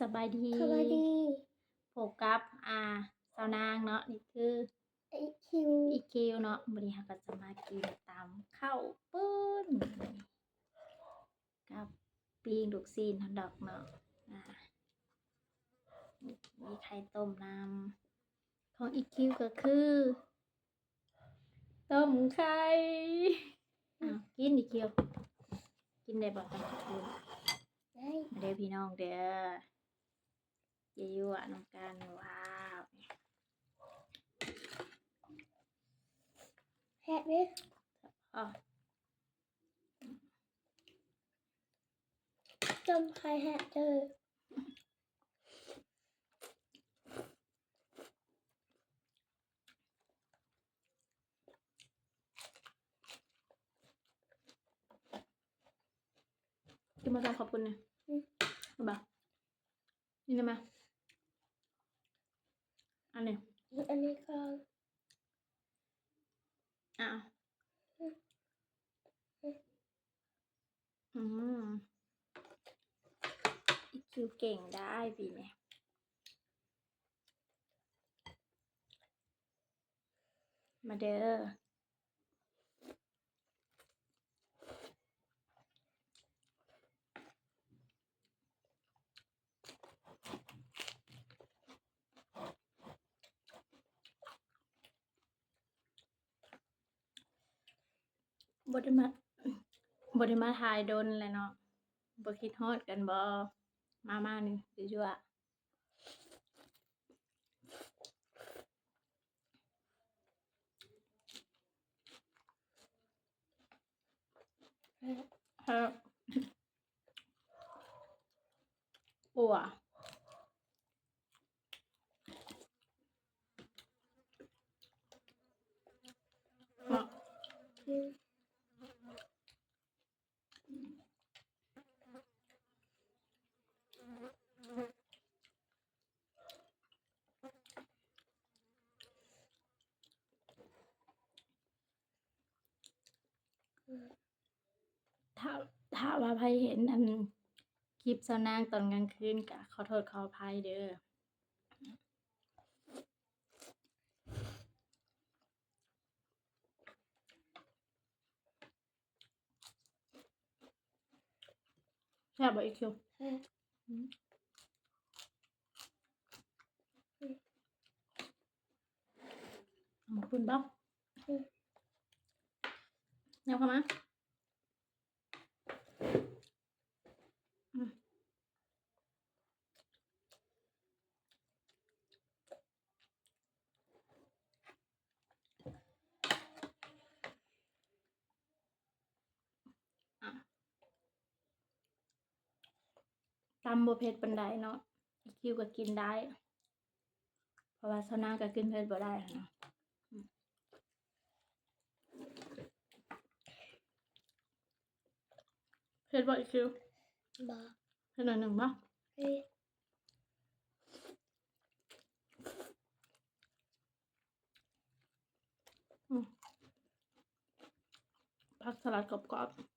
สบายดีสวัสดีพบกับสาวนางเนาะนี่คือไอคิวอีคิวเนาะมื้อนี้เราก็จะมากินตำข้าวปุ้นกับปิ้งลูกชิ้นฮอทดอกเนาะอ่ามีไข่ต้มนำของอีคิวก็คือต้มไข่กินอีคิวกินได้บ่ตำข้าวปุ้นได้ มาเด้อพี่น้องเด้อยั่วๆนำกันว้าว แฮะไหมอ้อ จมใครแฮะเจอกินมาขอบคุณนะเอาบ่นี่ได้ไหมอันนี้อันนี้ก็ อ่ะอืมอีคิวเก่งได้ปีเนี่ยมาเด้อบได้มาบได้มาถ่ายโดนแหละเนาะบ่คิดฮอดกันบ่มานี่ยั่วๆอั่วเนาะอืมถ้าถ้าว่าไผเห็นอันคลิปสาวนางตอนกลางคืนก็ขอโทษขออภัยเด้อแซ่บบ่อีคิวแฮะอืมเอามาปุ้นบ่แนวเข้ามาอืมอ่ะ ตำบ่เผ็ดปานใดเนาะอีคิวก็กินได้เพราะว่าสาวนางก็กินเผ็ดบ่ได้หั้นนะอืมเผ็ดบ่อีคิวบาเผ็ดหน่อยหนึ่งบ่เฮ้ยอืมผักสลัดกรอบๆ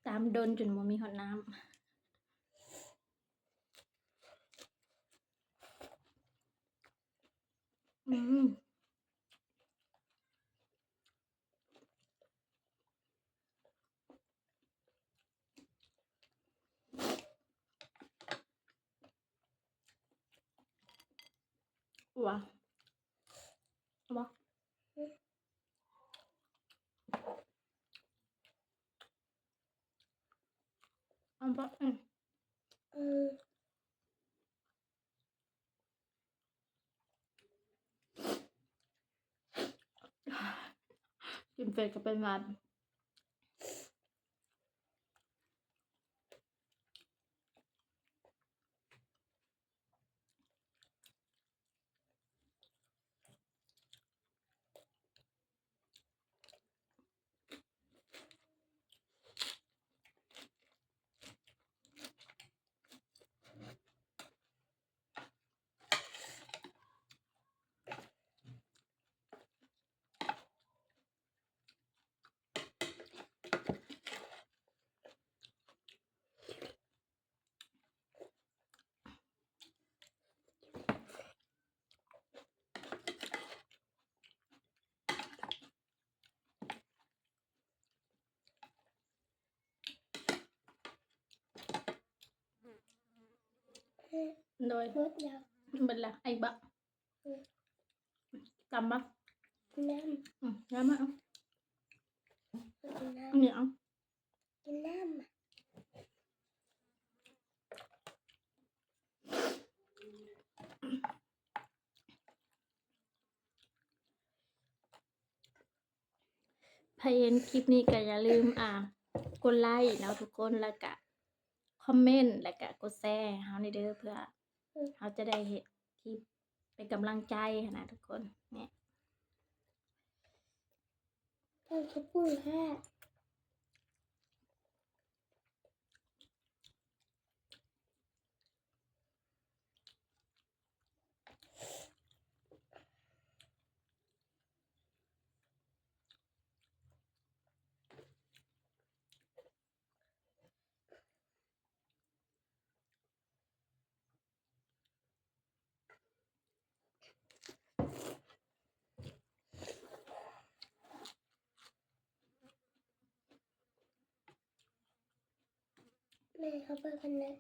ตามดนจนบ่มีฮอดน้ำอืมว่ะเอาบ่เอาบ่เออกินเผ็ดก็เป็นหวัด โดย รถยาว เป็นละไอ้บะจำบะ น้ แล้วมาเอา ำกินน้ เหนียว ำกินน้ ใครเห็นคลิปนี้ก็อย่าลืมกดไลค์เนาะทุกคนแล้วก็คอมเมนต์แล้วก็กดแชร์ให้เฮาในเด้อเพื่อเฮาจะได้เห็นคลิปเป็นกำลังใจให้นะทุกคนเนี่ย ำต้องกระปุ้งแค่แม่เขาเปิดกันนะ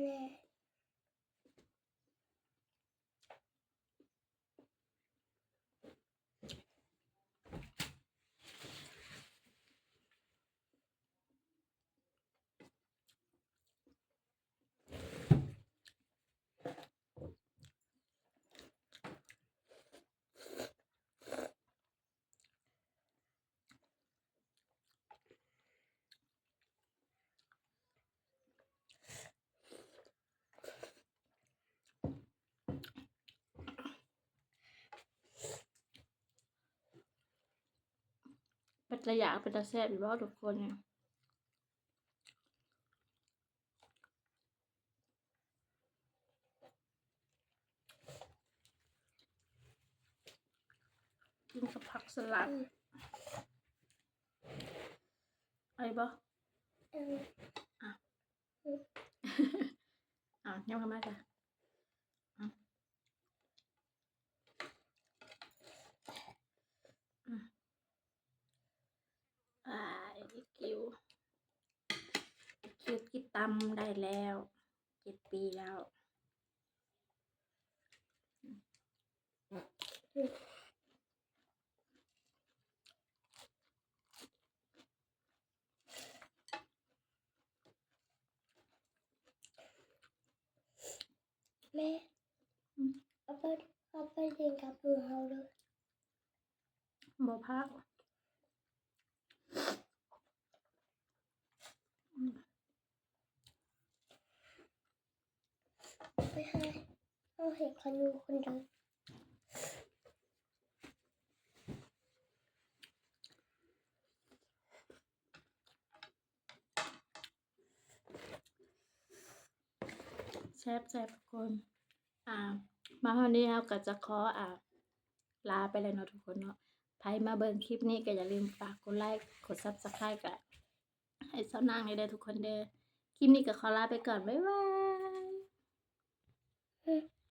แม่ เป็นตะอยากเป็นตะแซ่บอยู่บ่ทุกคนเนี่ยกินกับผักสลัดไอ้บ่ เออ ยังทำไมจ้ะคิวกินตำได้แล้ว7 ปีแล้ว แม่เอาไปเรียนกับมือเขาเลย บ่พัก ไม่ให้เอาเห็นคนดูคนเดียว แซ่บทุกคน มาเฮานี้เราก็จะขอลาไปแล้วเนาะทุกคนเนาะใครมาเบิ่งคลิปนี้ก็อย่าลืมฝากกดไลค์กด Subscribe ก็ให้สาวนางได้เด้อทุกคนเด้อคลิปนี้ก็ขอลาไปก่อนบ๊ายบาย